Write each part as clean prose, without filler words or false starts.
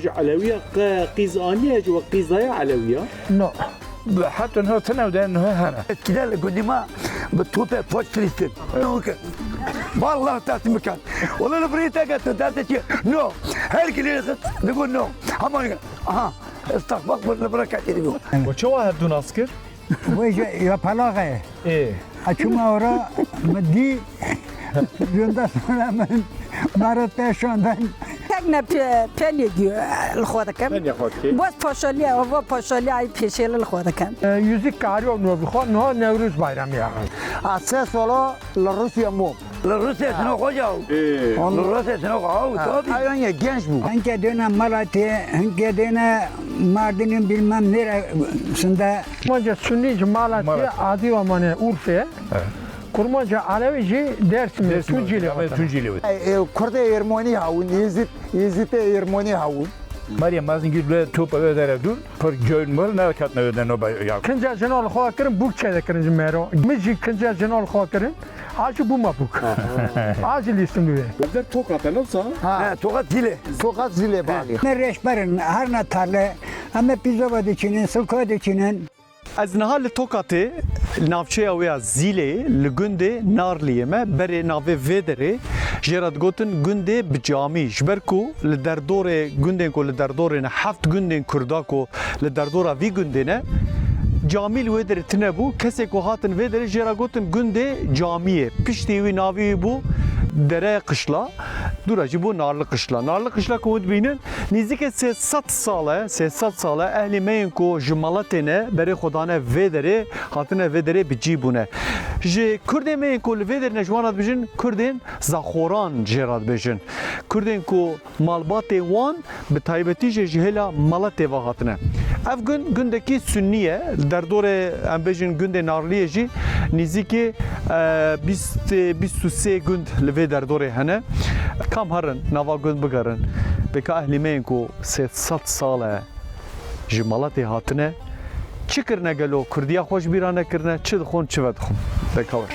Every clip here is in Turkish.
علوية قيزانية جوا قيزايا علوية نو حتى انه تناودا انه هنا كده اللي قدي ما بتوبة فوش فلسطين والله تاتي مكان والله البريتا قالت تاتي نو هيك اللي تقول نو هم استغفر البركات يقول وشو هدون أسكر؟ ويش يا بلاغة إيه أشوما ورا مدي جندا من مرات بيشاندن تجنا بينيجي الخوذة كم من ياخذ بس فشلية هو فشلية أي فشل الخوذة كم yüzük karıyor nu bixo no Nevruz bayramı ya. اساس ولا لروسيا مو الروسيا شنو خجاو الروسيا شنو خجاو طبي ايوه يا genç bu Hangi döne Malatya, hangi döne Mardin'in bilmem neresinde. Kurmaca Sünni Malatya, Adıyaman'a, Urfa'ya. Kurmaca Alevici Dersim'de, Tunceli. Kurda Ermeni havun Yezid'e Ermeni havun مريم مازن جيت له توب هذا دول بر جون مال نركضنا هذا نوبا يا Kınca Cenal Xakirin buk çede kirin mero. Mici Kınca Cenal Xakirin. Acı bu ma buk. Acil isim diye. بدر توقع تنوصا توقات زيله Tokat zile bağlı. Ne reşberin her ne tarla ama pizza dikinin, sılka dikinin. از نهال توکاتی نافچه اویا زیله لگنده نارلیمه بر ناوه ودره جرات گوتن گنده بجامی جبرکو لدردور گنده کو لدردور نه هفت گنده کردا کو لدردور وی گنده نه جامی ودره تنبو کسی کو هاتن ودره جرا گوتن گنده جامیه پشتی وی ناوی بو dere kışla duracı bu narlı kışla. Narlı kışla kovud binin nizike 300 sale 300 sale ehli meyin ko jmalatene beri xodane vedere hatine vedere bici bune. Ji Kurde meyin ko vedere nejwanat bijin Kurdin zaxoran cerad bijin. Kurdin ko malbate wan bi taybeti jehela malate va hatine. Ev gün gündeki sünniye derdore em bijin günde narliye ji nizike 23 gün ve derdore hene kam harın nava gün bigarin beka ahlimeyin ku 300 sale jimalati hatine çikirne gelo Kurdiya hoş birane kirne çi dixon çi vedixon beka var.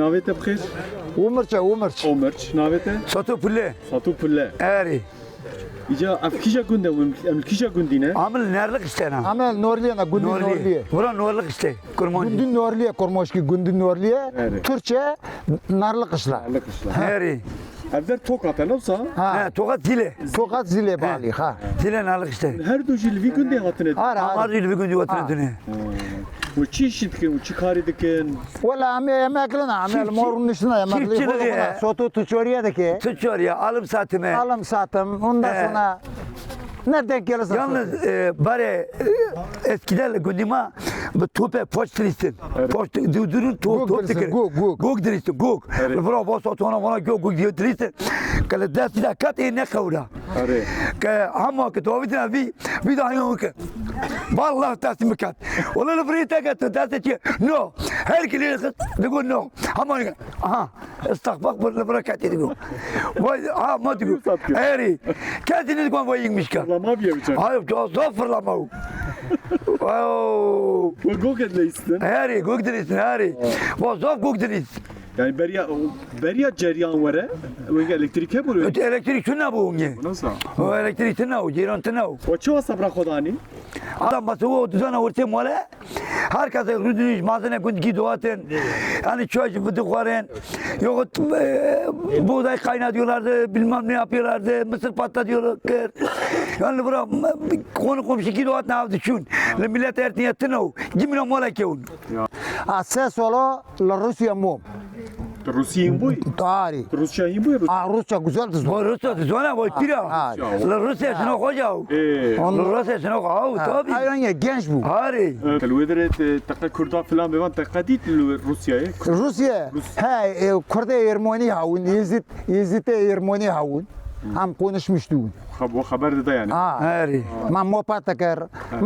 ناويته بخير Umarça عمرش ناويته ساتو بله ساتو بلا اري إجا أفكيشا كندا أملكيشا كندينه عامل نارلك اشتنا Amel Norliye na Gundin Norliye ورا نورلك اشتي كرمون Gundin Norliye Kormoşki Gundin Norliye Evet. Türkçe narlı kışla على كشلا اري أبدر توقع تنوصا توقات زيله Tokat zile bağlı ha زيله نارلك اشتي her dojil vi günde hatine ما اريد بيقول دي وطن الدنيا وشي شتكن وشي كاري دكن Valla ame yemeklina amel morun üstüne yemekli çiftçilik ya. Sotu tuçoriyedeki تشور يا alım satımı alım satım ondan sonra nereden gelirse yalnız bari eskiden gündema bu tope post filistin post durun Guk top diristin, tekir guk. guk diristin guk bravo boss otona bana guk diyor diristin kala ders da kat ne kavra أري ama ki doğrudan bir daha yok vallahi tasım kat والله البريتا قالت تاسي نو هيك اللي تقول نو هم استغفر البركات تقول ما تقول اري كاتي تقول وين مشكله والله ما بيمشي هاي زفر لما واو وجوجل ليستن هاري جوجدريس هاري وظف جوجدريس يعني بريا جريان ورا وين الكتريك بقول elektrik şuna bu niye nasıl o elektrik şuna o jiran şuna o وشو صبر خداني adam basıyor düzene ortaya mole herkese rüdünüş mazene gündeki doğatın hani çocuk fıtık varen yok buğday kaynatıyorlardı bilmem ne yapıyorlardı mısır patlatıyorlar yani bura konu komşu ki doğat ne yaptı şun millet ertiye tınov cimri mole kevun Ses ola Rusya mu روسيا ينبوي Tarih روسيا ينبوي Rusya güzeldir bu Rusya düzene bu pira Rusya şuna kocav Rusya şuna kocav tabii Aynen ya genç bu Hari. الويدر تقا كردا فلان بمان تقديت روسيا Rusya he Kurda Ermeni havun Yezid'e Ermeni havun هم konuşmuştuk. Bu haber de yani. هاري ما موباتكر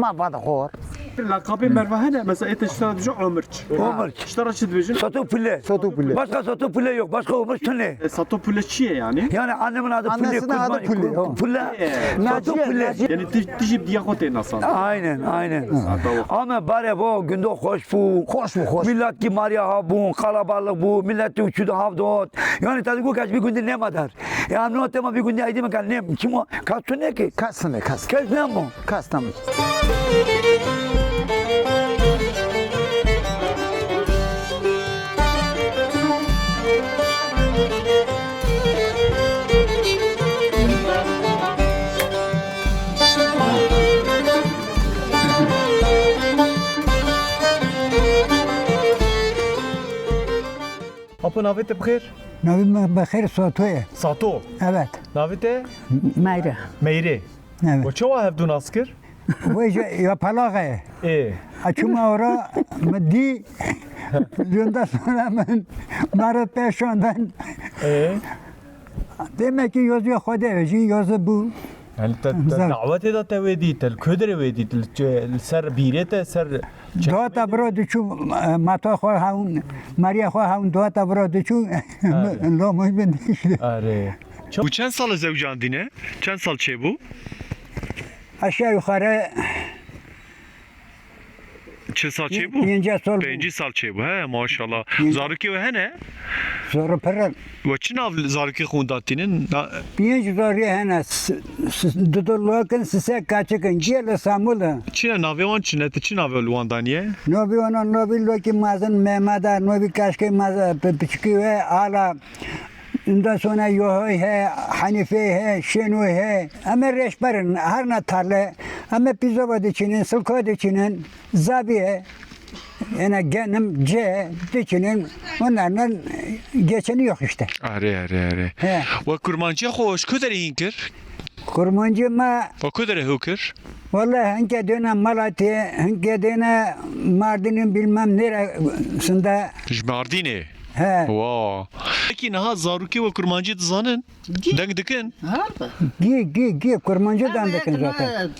ما بعد خور Lakabı Merve hene mesela ete iştara düşün ömürç. Ömürç. İştara çı düşün. Sato pille. Sotu pille. Başka sato pille yok. Başka ömür ne? Sato püleçiye yani. Yani annemin adı pille. Annesinin adı Pille, o. Pille. Sato Naciye, pille. Naciye. Yani tijip diyakote nasıl? Aynen. Ama bari bu günde hoş bu. Hoş mu hoş. Millet ki Maria ha bu, kalabalık bu, millet uçudu havdot. Yani tadı bu kaç bir günde ne kadar. Yani ne tema bir günde aydı mı kan ne? Kim o? Kaç ne ki? Kasını kas. Kaç ne bu? Kas tamam. Apo navete bixir? نوی بخیر ساتوه Sato. evet Navete Mayra. Meyre. evet Ve çava hevdun askir? و یا پلاغه اچوم اورا مدی جوندا sonra من مرا پیشاندن demek ki yazıyor خدا yazı bu Yani davete da tevedi, tel ködere vedi, tel ser birete ser دو تا برو دچو ماتا خو هاون ماریا خو هاون دو تا برو دچو لو مش بندیش Are. Bu çen salı zevcandine? Çen sal çe bu? aşağı yukarı Çe sal çe bu? ince sol Penci sal çe bu. He maşallah. Zarıki ve hene? sonra pırıl Ve çin av zarıki kundatinin? Pięć zori henes dudurluğun size kaçıkın gel samula Çine navevan çine te çin av luandaniye? nobi ona nobi loki mazın memada nobi kaşke maza piçki ve ala Ondan sonra Yohoy he, Hanife he, Şenu he. Ama reşberin her ne tarla. Ama pizova diçinin, sılko diçinin, zabi he. Yani genim C diçinin onlarla geçeni yok işte. Are. He. Ve kurmancı hoş ködere inkir? Kurmancı ma Ve ködere hukir? vallahi hangi döne Malatya, hangi döne Mardin'in bilmem neresinde. Jmardine. He. Wow. Peki naha zaruki ve kurmancı zanın? Denk dikin? Gi kurmancı dandıkın zaten.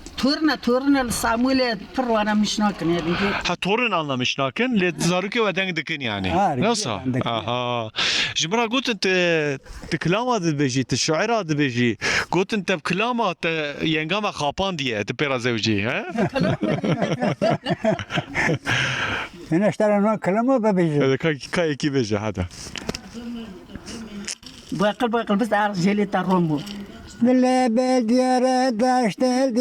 Turna Samuel Perwana Mishnakan yani. Ha torun anlamış nakin. Le zaruki ve denk dikin yani. Ha, Nasıl? denk dikin. Aha. Jmara gutun te klama de beji, te şaira de beji. Gutun te klama te yengama kapan diye te pera zevci. He? Enişlerin o kılımı babacığım. Kay iki beji hadi. Bakıl biz arjeli tarombu. Bile diyare daşte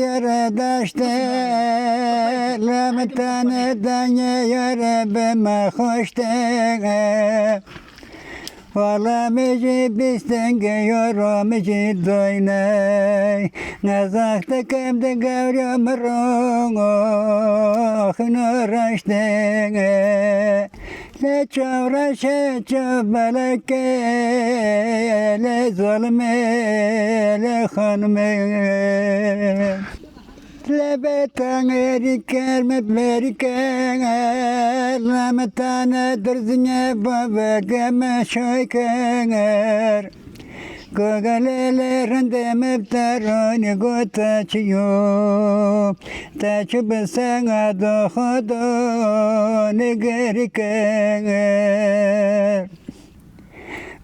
Lametane danye yare beme hoşte Valla meci bistenge yoro meci doyne Nazakta kemde gavriyom rongo Hınıraşte Le çavraşe çabalake Le zulme le hanme Le betan eriker meberiker Lametane dırzinye babageme şoyker Gogalelerin mebtaroni gotaçıyor Taçı besana dohodo negeriker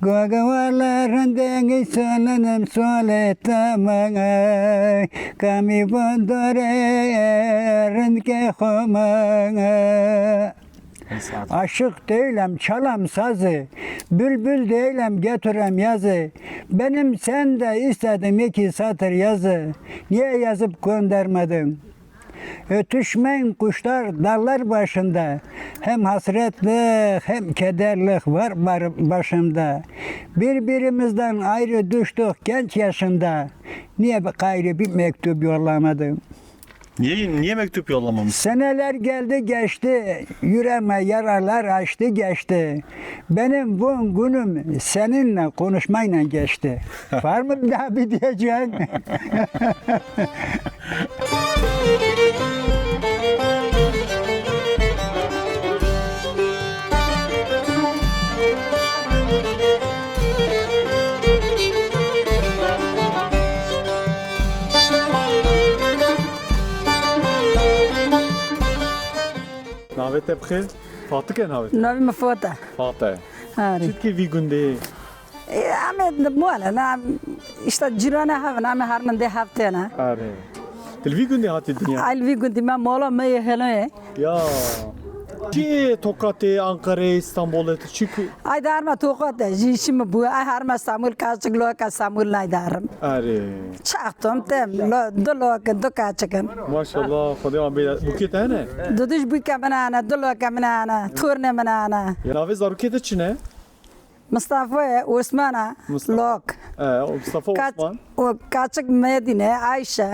Gogavaların dengi solanım soletamangay Kami bondorerin ke homangay Aşık değilim çalam sazı, bülbül değilim getirem yazı. Benim sende istedim iki satır yazı, niye yazıp göndermedin? Ötüşmeyin kuşlar dallar başında, hem hasretlik hem kederlik var başımda. Birbirimizden ayrı düştük genç yaşında, niye gayrı bir mektup yollamadın? Niye mektup yollamamış? Seneler geldi geçti, yüreğime yaralar açtı geçti. Benim bu günüm seninle konuşmayla geçti. Var mı daha bir diyeceğin? Navet bixir. Fatike navet. نوی مفوته Fatih. آره Çitki vi günde. همه موله نه işte جیرانه هف نه هر من ده هفته نه Are. Tilvi günde hati dünya. الوی گندی من مولا می هلوه Ya. Ki Tokat'ı, Ankara, İstanbul'u çıkı. ay darma tokat jişim bu ay her İstanbul kaçık loka İstanbul nay darım Are. çaktım tem do loka do kaçıkın Maşallah. Fadil abi buket ne? دودش بوی که من آنه دلو که من آنه تورن من آنه Ya navet zaruket çine. مصطفی عثمانه مصطفی. لوک O Mustafa Osman. و kaçık medine Ayşe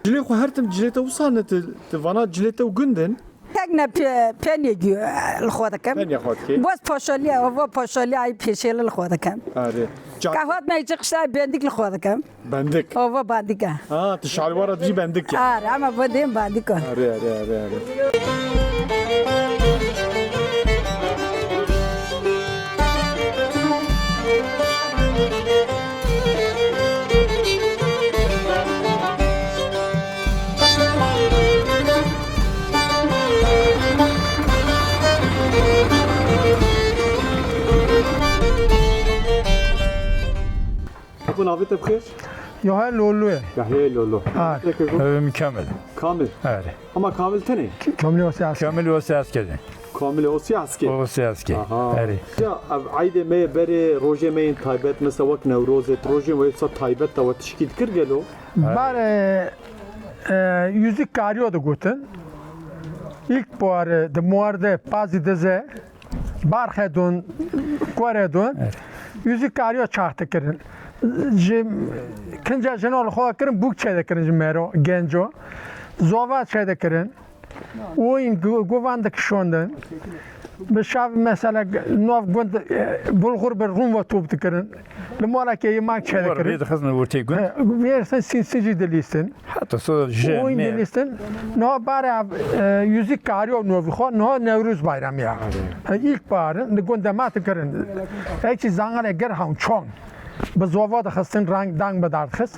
Cile xo her tim cilete usanı te vana cilete u günden. tek ne peni giyo الخوادکم Ben ya ki. باز پاشالی و پاشالی ay پیشل الخوادکم Are. kahvat ne çıkışta bendik الخوادکم Bendik. و bandika Ha, tişari var adı bendik ya. آره ama bu değil bandika Are. Bu navet bixir. یا های لولوه Yahya Lolo. آره Mükemmel. Kamil. Evet. Ama Kamil tane. کاملی واسه هست Kamil o siyasketin. Kamil o siyasi. O siyaski. Aha. Evet. Ya ayde me bere roje me in taybet mesela vak nevrozet roje ve sa taybet da tişkil kir gelo. بر yüzük karıyordu gutun. İlk bu arı de muarde bazı deze barhedun koredun. Yüzük karıyor çaktı kirin. Jim kinca jenol xoa kirin buk çede kirin jimero genco. Zova çede kirin. Oyun guvandık şondan. بشاف مثلا نوف قند بلغور بالروم وتوب تكرن لما كي ما كشا Var bir ذكرن de kızını vurtayım. ويرسن سيجي دليستن Hatta sonra jen. وين دليستن نو بارا yüzük karıyor نو خو نو نوروز bayram ya ilk barın ne gondamat kırın hiç zangale gerhan çong bazova da xastin rang dang badar xas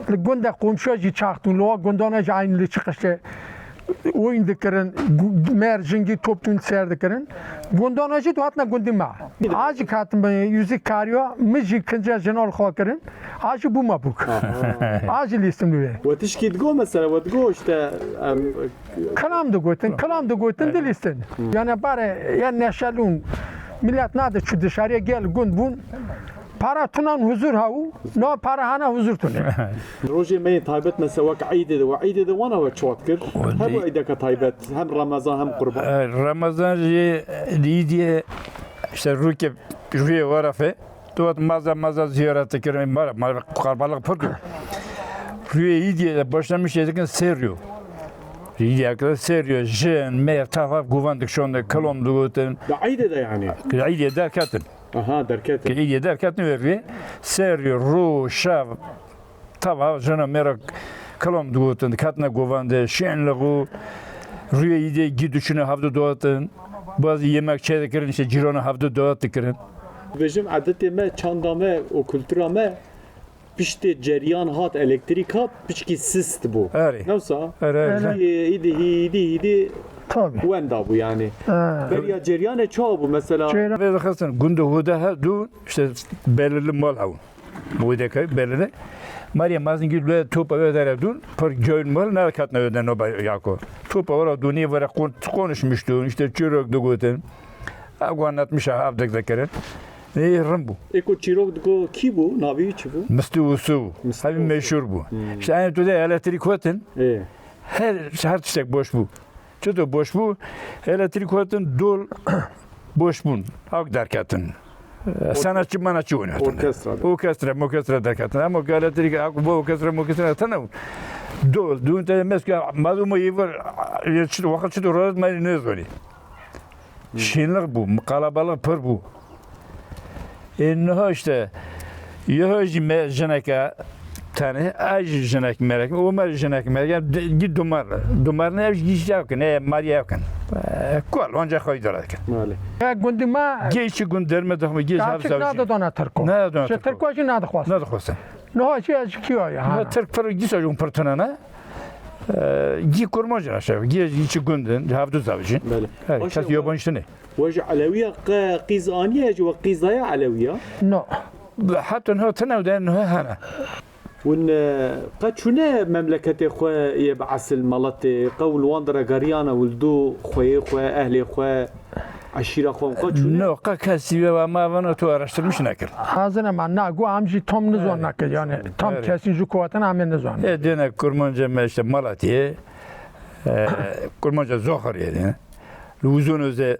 gonda komşu çaktın lo gondona aynı çıkışı oyun dikkarin mercingi toptun ser dikkarin gondonacı duatna gondima acı katım yüzük karıyor müzik kinca jenol xokarin acı bu mabuk acı listim diye Ve tişkil go mesela ve go işte kalam da goytun dilistin yani bare yani neşalun millet nadı şu dışarıya gel gund bun para tunan huzur havu no para hana huzur tunan roje me in taybet mesela vak ayde de ve ayde de vana ve çoğat kir. Hem ayde ka taybet hem Ramazan hem kurban. Ramazan diye işte rüye varafe. Tuvat maza ziyarete kirin mara karbalık pırdı. Rüye iyi diye başlamış yedikin seriyor. İyi kadar seriyor. Jen, mer, tafaf guvandık şu anda kalom duğutun. Da ayde de yani. İyi derkatin. Aha derket. İyi derkatin veriyor. Seriyor, ru, şav, tafaf, jena mer kalom duğutun. Katna guvandı, şenliğu. Rüye iyi diye gidişine havdu doğutun. Bazı yemek çedekirin işte cirona havdu doğutukirin. Vejim adeti me çandame o kültüra me pişti ceryan hat elektrik hat pişki sist bu. Evet. Nasıl? Evet. İdi tabii wenda bu yani. Beriya ceryan çoğu bu mesela. Ve bakasın günde huda du işte belirli mal havun. Bu da belirli. Maria mazın gibi topa öder dur. Per göl mal ne katna öder no yako. Topa var dünya var konuşmuştu işte çürük duğutun. Agu anlatmış havdık da rambu. Eko çirok dugo ki bu? Navi içi bu? Müstüvüsü. Tabii meşhur bu. İşte aynı türde elektrikvatın. Her tiştek boş bu. Çöto boş bu. Elektrik vatın dol boş bun. Hak derkatın. Sanatçı manatçı oynatın. Orkestra derkatın. Ama elektrik bu orkestra tanım. Dol. Dün de mesela malumu yivar. Vakit çıtı razı mayı ne zori. Şenlik bu. Kalabalık pır bu. İnne işte yahıcı jeneka tane aj jenek merek o mer jenek merek gid dumar ne giş yakın ne Maria yakın kol onca koydular Mali. ya gondima geçi gün derme de geç Gerçek nada dona Türko. Ne dona Türko? Türko için nada khwas. ne de kosan No, şey kiyo ya. Türk para gis ajun partanana Gi kurmaca aşağı. Gi içi gündün. Havdu zavcın. بله Evet. Kas yabancı ne? وجه علوية قيزانية جوا قيزايا علوية No. Hatta ne tanıdı ne hana. ون قد شنا مملكة خوا يبعث الملط قول واندرا غريانا ولدو خوي خوا أهلي خوا عشيرة خوا قد شنا Ne kakası ve ama tu araştırmış nakil. Hazır ama nagu amji tom nizon nakı yani tam Evet. kesin ju kuvatın amen nizon. Dene kurmanca işte Malatya. Kurmanca Zohar yani. Luzun öze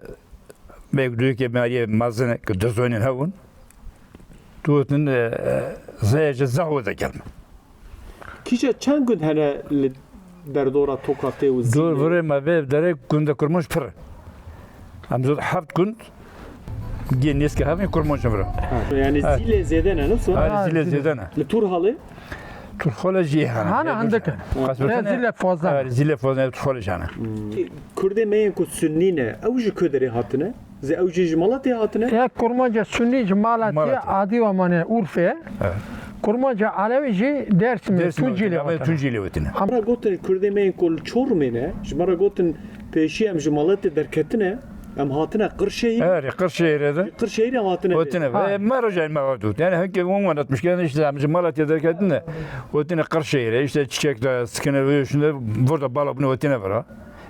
mevduyu ki mariye mazını kıdırzonin havun. Tuğutun zayıcı zahuda gelme. كيشا چند گند هنه دردورا توقاتي و Dur زينة buraya ma ve dere kunde kurmuş pır. Amzut haft kund. Gennes ki havun kurmanca pır. يعني زيلة زيدنا نفسه Hadi zile zedana. لتور هالي Turkhola cihana. Hana andaki. Zile fazla. Zile fazla turkhola cihana. كردي مين كو سنينة أو جو كدري هاتنا زي أو جي جمالاتي هاتنا Ya kurmaca sünni cemaati Malatya. adi ve mane Urfe. Evet. Kurmaca Alevici Dersim Tunceli Ama vatan. Tunceli vatine. مرة قلت كردي مين كل شور منه مرة قلت بيشي أم جمالاتي دركتنا أم هاتنا قرشي Evet, Kırşehir'de. قرشي هاتنا Otine ve marajan mevdut. Yani hangi on anlatmış yani işte amca Malatya'da kadın da otine Kırşehir'e işte çiçekte sıkına ve şunda burada balabını otine var.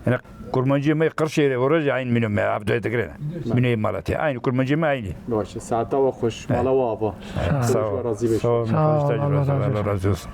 Yani kurmancı mı Kırşehir'e varınca aynı minimum abdüye tekrar. Minimum Malatya. Aynı kurmancı mı aynı. باشه ساعتا و خوش مالا و آبا Sağ ol. راضی بشی Sağ ol. Sağ ol, Allah Allah razı razı olsun.